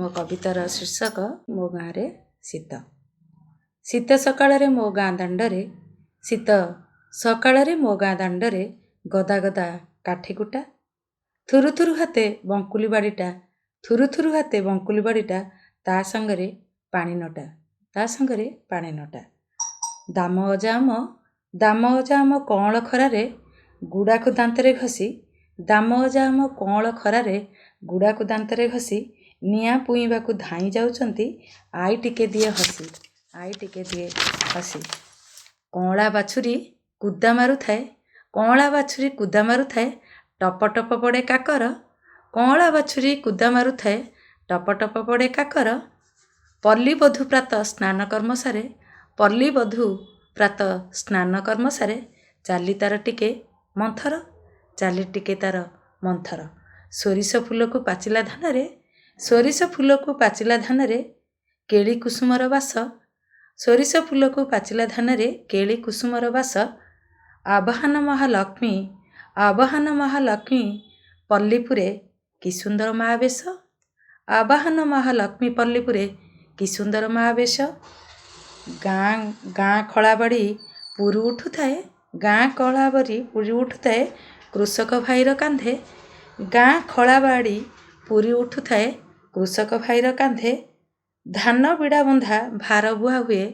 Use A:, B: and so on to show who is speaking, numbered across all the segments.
A: मो कवितार शीर्षक मो गाँव शीत। शीत सकाळे मो गाँ दाण्डरे शीत सकाळे मो गाँ दाण्डरे गदा गदा काठी कुटा थुरु थुरु हाते बंकुली बाड़ीटा थुरु थुरु हाते बंकुली बाड़ीटा ता संगरे पानी नटा दाम अजा आम कँल खरारे गुड़ाकू दांतरे घसी दाम अजा आम कँल खरारे गुड़ाकू दांतरे घसी निआं पुईबाकू धाई जाउछंती आई टिके दिए हसी कँला बाछुरी कुदा मारुथाए टप टप पड़े काकर कँला बाछुरी कुदा मारुथाए टप टप पड़े काकर पल्ली बधू प्रात स्नान कर्म सारे चाली तार टिके मंथर सोरिष फूल को पाचिला धानरे केली कुसुमर बास सोरिष फूल को पाचिला धानरे केली कुसुमर बास आवाहन महालक्ष्मी पल्लीपुरे कि सुंदर महावेश आवाहन महालक्ष्मी पल्लीपुरे कि सुंदर महावेश गाँ खଳାबाड़ी पुरु उठुथाए कृषक भाईर कांधे गाँ खଳାबाड़ी पुरी उठुथाए कृषक भाईर कांधे धान बिड़ा बंधा भार बुहा हुए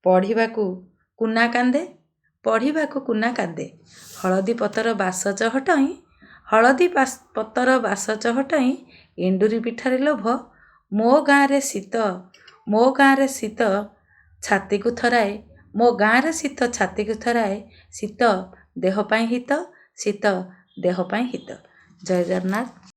A: पढ़िबाकू कुना कांदे हलदी पतर बास चहटाई एंडुरी पिठारे लोभ मो गाँव रे शीत छाती को थराए शीत देह पाई हित जय जगन्नाथ।